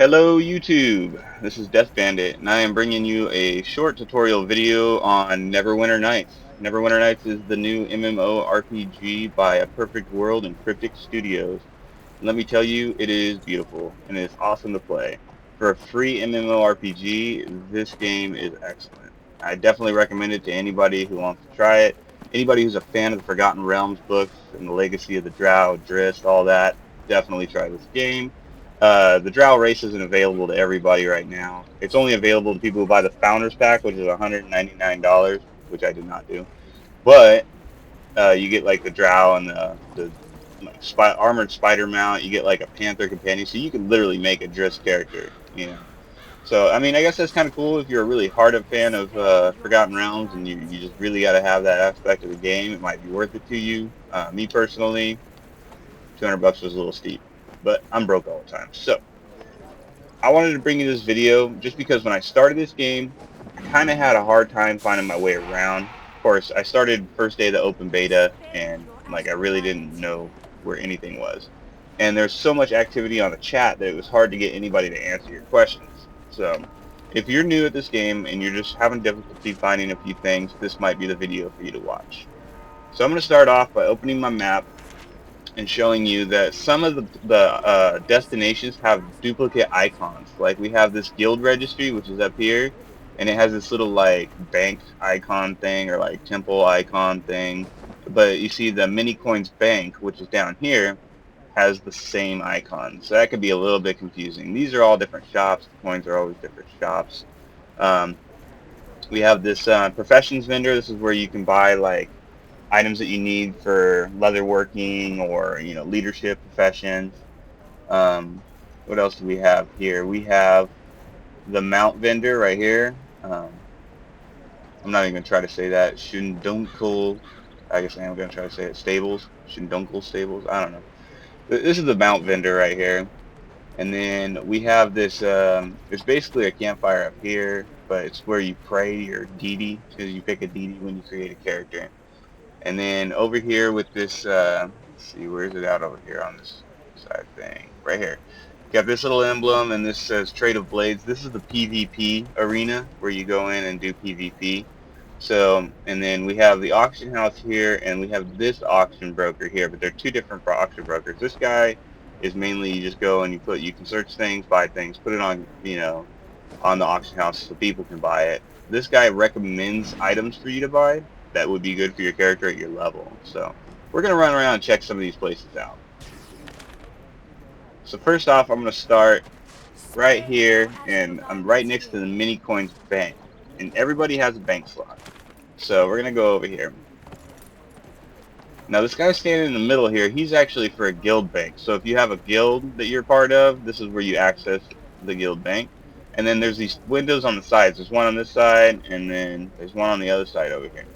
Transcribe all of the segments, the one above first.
Hello YouTube, this is Death Bandit, and I am bringing you a short tutorial video on Neverwinter Nights. Neverwinter Nights is the new MMORPG by A Perfect World and Cryptic Studios. And let me tell you, it is beautiful, and it is awesome to play. For a free MMORPG, this game is excellent. I definitely recommend it to anybody who wants to try it. Anybody who's a fan of the Forgotten Realms books and the Legacy of the Drow, Drist, all that, definitely try this game. The Drow race isn't available to everybody right now. It's only available to people who buy the Founders Pack, which is $199, which I did not do. But you get like the Drow and the like armored spider mount. You get like a Panther companion, so you can literally make a Driss character. So I mean, I guess that's kind of cool if you're a really hard fan of Forgotten Realms and you just really got to have that aspect of the game. It might be worth it to you. Me personally, $200 was a little steep, but I'm broke all the time. So I wanted to bring you this video just because when I started this game, I kind of had a hard time finding my way around. Of course, I started first day of the open beta, and like I really didn't know where anything was. And there's so much activity on the chat that it was hard to get anybody to answer your questions. So if you're new at this game and you're just having difficulty finding a few things, this might be the video for you to watch. So I'm going to start off by opening my map and showing you that some of the destinations have duplicate icons. Like we have this guild registry, which is up here, and it has this little like bank icon thing or like temple icon thing. But you see the mini coins bank, which is down here, has the same icon. So that could be a little bit confusing. These are all different shops. The coins are always different shops. Um, we have this professions vendor. This is where you can buy like items that you need for leatherworking or leadership professions. Um, what else do we have here? We have the mount vendor right here. I'm not even gonna try to say that. Shundunkel. I guess I am gonna try to say it. Stables. Shundunkel stables. I don't know. This is the mount vendor right here. And then we have this. It's basically a campfire up here, but it's where you pray your deity because you pick a deity when you create a character. And then over here with this, let's see, where's it out over here on this side thing? Right here. You got this little emblem, and this says Trade of Blades. This is the PvP arena where you go in and do PvP. So, and then we have the auction house here, and we have this auction broker here, but they're two different auction brokers. This guy is mainly you just go and you can search things, buy things, put it on, on the auction house so people can buy it. This guy recommends items for you to buy that would be good for your character at your level. So we're going to run around and check some of these places out. So first off, I'm going to start right here, and I'm right next to the mini coins bank. And everybody has a bank slot. So we're going to go over here. Now this guy standing in the middle here, he's actually for a guild bank. So if you have a guild that you're part of, this is where you access the guild bank. And then there's these windows on the sides. There's one on this side, and then there's one on the other side over here.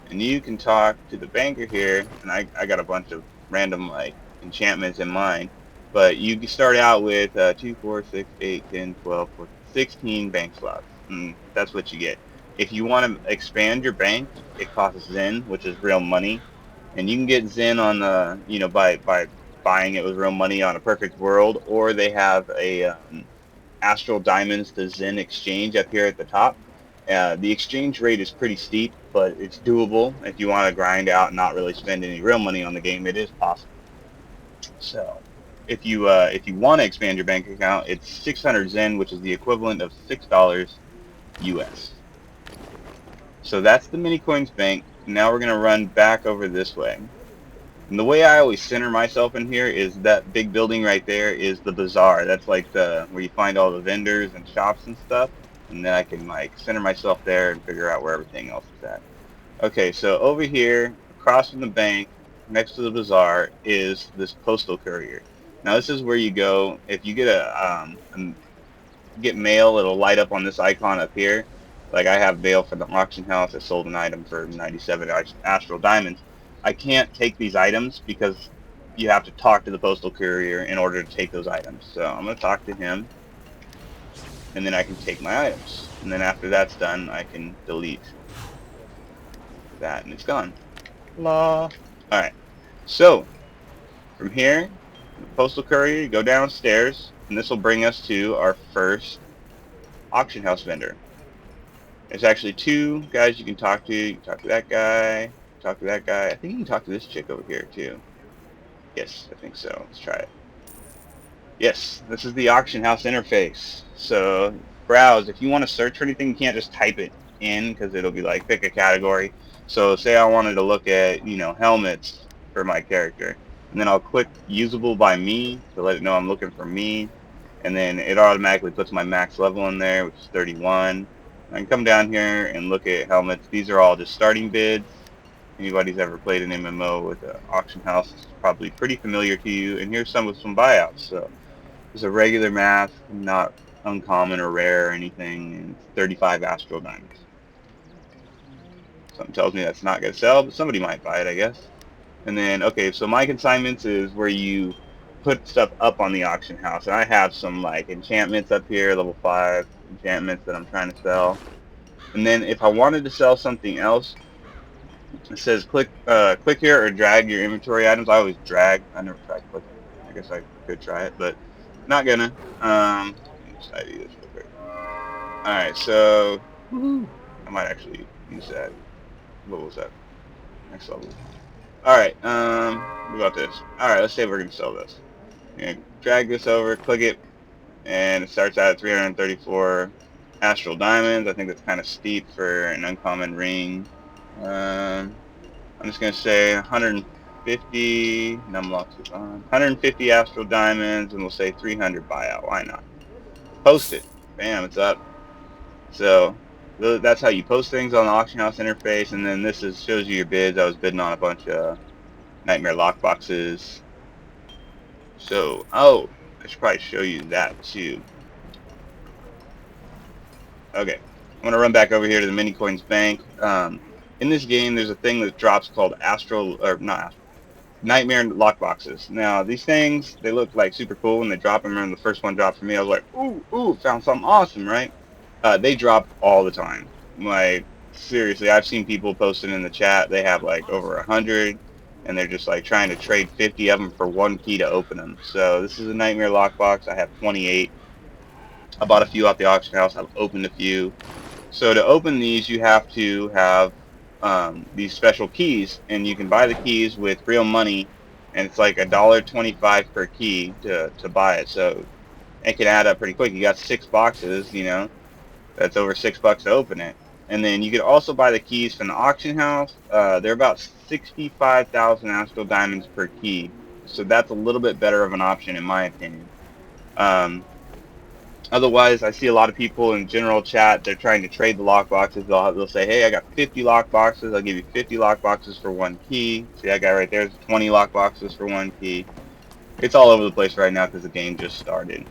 And you can talk to the banker here, and I got a bunch of random like enchantments in mine. But you can start out with 2, 4, 6, 8, 10, 12, 14, 16 bank slots. And that's what you get. If you want to expand your bank, it costs Zen, which is real money. And you can get Zen on the, by buying it with real money on A Perfect World, or they have a Astral Diamonds to Zen exchange up here at the top. The exchange rate is pretty steep, but it's doable. If you want to grind out and not really spend any real money on the game, it is possible. So if you want to expand your bank account, it's 600 Zen, which is the equivalent of $6 US. So that's the mini coins bank. Now we're going to run back over this way. And the way I always center myself in here is that big building right there is the bazaar. That's like the where you find all the vendors and shops and stuff. And then I can like center myself there and figure out where everything else is at. Okay, so over here, across from the bank, next to the bazaar, is this postal courier. Now this is where you go if you get get mail. It'll light up on this icon up here. Like I have mail for the auction house. I sold an item for 97 Astral Diamonds. I can't take these items because you have to talk to the postal courier in order to take those items. So I'm going to talk to him, and then I can take my items. And then after that's done, I can delete that, and it's gone. La. Alright, so from here, the postal courier, you go downstairs, And this will bring us to our first auction house vendor. There's actually two guys you can talk to. You can talk to that guy, talk to that guy. I think you can talk to this chick over here too. Yes, I think so. Let's try it. Yes, this is the auction house interface. So browse. If you want to search for anything, you can't just type it in because it'll be like pick a category. So say I wanted to look at, helmets for my character. And then I'll click usable by me to let it know I'm looking for me. And then it automatically puts my max level in there, which is 31. I can come down here and look at helmets. These are all just starting bids. Anybody's ever played an MMO with an auction house is probably pretty familiar to you. And here's some with some buyouts. So it's a regular mask, not uncommon or rare or anything, and it's 35 astral diamonds. Something tells me that's not going to sell, but somebody might buy it, I guess. And then, okay, so my consignments is where you put stuff up on the auction house. And I have some like enchantments up here, level 5 enchantments that I'm trying to sell. And then if I wanted to sell something else, it says click here or drag your inventory items. I always drag. I never try clicking. I guess I could try it, but not gonna. Let me just ID this real quick. All right, so I might actually use that. What was that? Next level. All right. What about this? All right, let's say we're gonna sell this. You're gonna drag this over, click it, and it starts out at 334 astral diamonds. I think that's kind of steep for an uncommon ring. I'm just gonna say 150 numlocks is on 150 astral diamonds, and we'll say 300 buyout. Why not? Post it. Bam, it's up. So that's how you post things on the auction house interface. And then this shows you your bids. I was bidding on a bunch of nightmare lockboxes. So I should probably show you that too. Okay, I'm gonna run back over here to the mini coins bank. In this game, there's a thing that drops called astral, or not astral, nightmare lockboxes. Now these things, they look like super cool when they drop them. And the first one dropped for me, I was like, ooh, found something awesome, right? They drop all the time. Like seriously, I've seen people posting in the chat. They have like over 100, and they're just like trying to trade 50 of them for one key to open them. So this is a nightmare lockbox. I have 28. I bought a few at the auction house. I've opened a few. So to open these, you have to have these special keys, and you can buy the keys with real money, and it's like $1.25 per key to buy it. So it can add up pretty quick. You got 6 boxes, that's over $6 to open it. And then you could also buy the keys from the auction house. They're about 65,000 astral diamonds per key, so that's a little bit better of an option in my opinion. Otherwise, I see a lot of people in general chat, they're trying to trade the lockboxes. They'll say, hey, I got 50 lockboxes. I'll give you 50 lockboxes for one key. See that guy right there? 20 lockboxes for one key. It's all over the place right now because the game just started.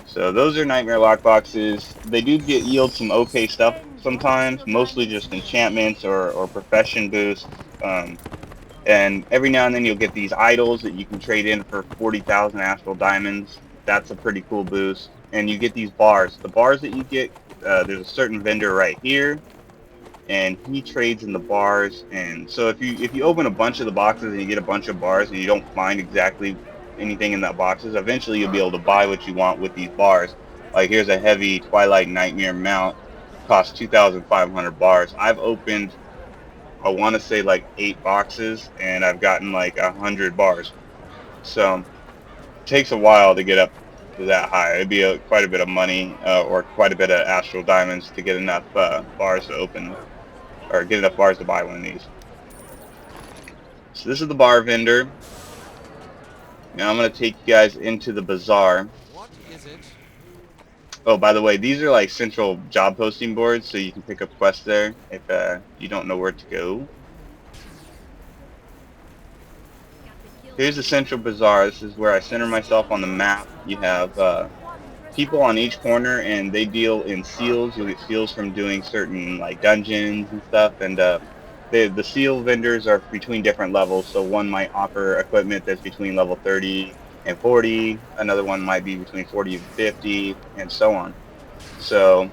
So those are nightmare lockboxes. They do yield some okay stuff sometimes, mostly just enchantments or profession boosts. And every now and then you'll get these idols that you can trade in for 40,000 astral diamonds. That's a pretty cool boost. And you get these bars. The bars that you get, there's a certain vendor right here, and he trades in the bars. And so if you open a bunch of the boxes and you get a bunch of bars and you don't find exactly anything in that boxes, eventually you'll be able to buy what you want with these bars. Like here's a heavy Twilight Nightmare mount, costs 2,500 bars. I've opened, I want to say like 8 boxes, and I've gotten like 100 bars. So it takes a while to get up to that high. It'd be quite a bit of money or quite a bit of astral diamonds to get enough bars to open or get enough bars to buy one of these. So this is the bar vendor. Now I'm going to take you guys into the bazaar. What is it? Oh, by the way, these are like central job posting boards, so you can pick up quests there if you don't know where to go. Here's the central bazaar. This is where I center myself on the map. You have people on each corner, and they deal in seals. You'll get seals from doing certain like dungeons and stuff. And the seal vendors are between different levels. So one might offer equipment that's between level 30 and 40. Another one might be between 40 and 50, and so on. So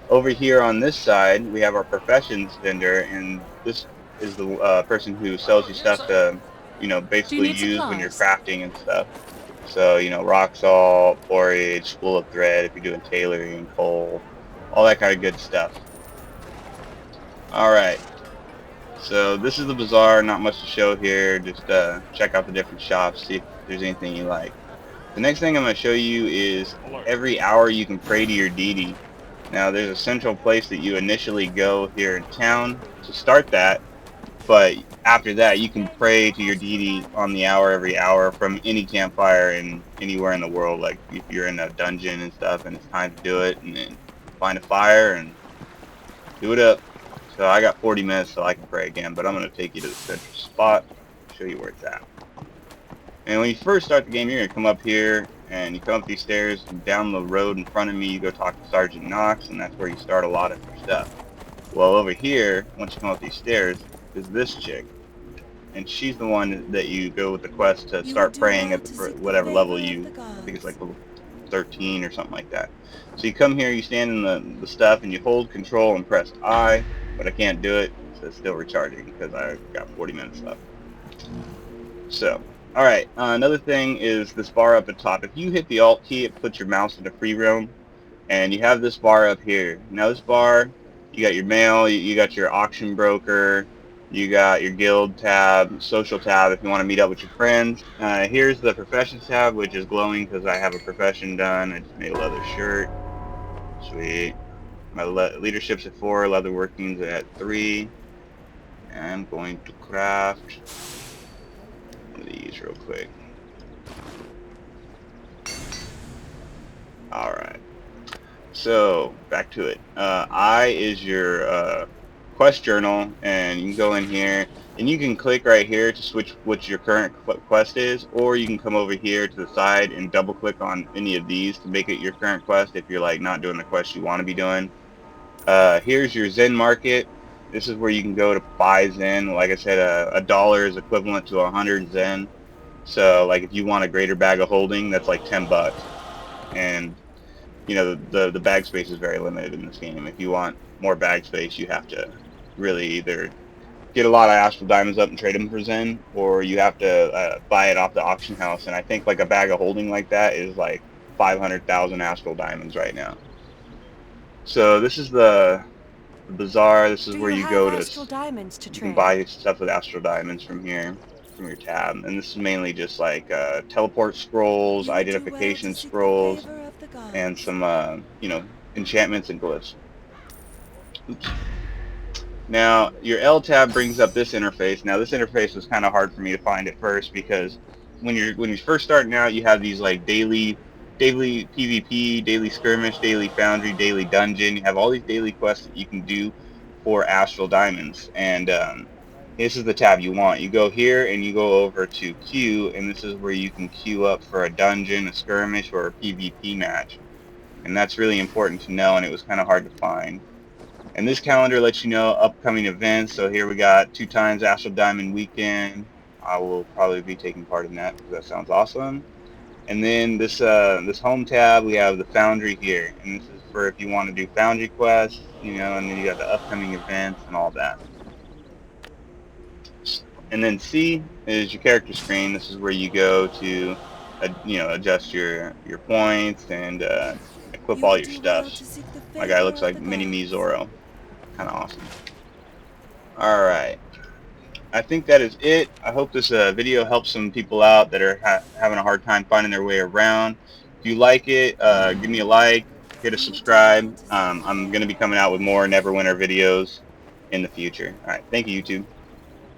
over here on this side, we have our professions vendor, and this is the person who sells you Yes, stuff sir. to, Do you basically need use when you're supplies? crafting and stuff. So, you know, rock salt, porridge, spool of thread if you're doing tailoring, coal, all that kind of good stuff. All right. So this is the bazaar. Not much to show here. Just check out the different shops, see if there's anything you like. The next thing I'm going to show you is every hour you can pray to your deity. Now, there's a central place that you initially go here in town to start that, but after that, you can pray to your deity on the hour every hour from any campfire and anywhere in the world. Like if you're in a dungeon and stuff and it's time to do it, and then find a fire and do it up. So I got 40 minutes so I can pray again, but I'm going to take you to the central spot, show you where it's at. And when you first start the game, you're going to come up here, and you come up these stairs, and down the road in front of me, you go talk to Sergeant Knox, and that's where you start a lot of your stuff. Well, over here, once you come up these stairs, is this chick. And she's the one that you go with the quest to start praying at whatever level you, I think it's like level 13 or something like that. So you come here, you stand in the stuff, and you hold control and press I, but I can't do it, so it's still recharging because I got 40 minutes left. So, alright, another thing is this bar up at top. If you hit the Alt key, it puts your mouse into free roam, and you have this bar up here. Now this bar, you got your mail, you got your auction broker, you got your guild tab, social tab if you want to meet up with your friends. Here's the professions tab, which is glowing because I have a profession done. I just made a leather shirt. Sweet. My leadership's at 4, leather workings at 3. And I'm going to craft one of these real quick. Alright. So, back to it. I is your quest journal, and you can go in here, and you can click right here to switch what your current quest is, or you can come over here to the side and double click on any of these to make it your current quest if you're like not doing the quest you want to be doing. Here's your Zen market. This is where you can go to buy Zen. Like I said, a dollar is equivalent to 100 Zen. So like if you want a greater bag of holding, that's like 10 bucks. And you know, the bag space is very limited in this game. If you want more bag space, you have to really either get a lot of astral diamonds up and trade them for Zen, or you have to buy it off the auction house. And I think like a bag of holding like that is like 500,000 astral diamonds right now. So this is the bazaar. This is where you go to, you can buy stuff with astral diamonds from here, from your tab. And this is mainly just like teleport scrolls, identification scrolls, and some, you know, enchantments and glyphs. Oops. Now, your L tab brings up this interface. Now, this interface was kind of hard for me to find at first because when you're first starting out, you have these like daily PvP, daily skirmish, daily foundry, daily dungeon. You have all these daily quests that you can do for astral diamonds, and this is the tab you want. You go here and you go over to queue, and this is where you can queue up for a dungeon, a skirmish, or a PvP match. And that's really important to know, and it was kind of hard to find. And this calendar lets you know upcoming events. So here we got 2 times Astral Diamond Weekend. I will probably be taking part in that because that sounds awesome. And then this home tab, we have the Foundry here, and this is for if you want to do Foundry quests, you know, and then you got the upcoming events and all that. And then C is your character screen. This is where you go to, you know, adjust your points and equip all your stuffs. My guy looks like Mini-Me Zoro. Kind of awesome. Alright. I think that is it. I hope this video helps some people out that are having a hard time finding their way around. If you like it, give me a like, hit a subscribe. I'm going to be coming out with more Neverwinter videos in the future. Alright, thank you, YouTube.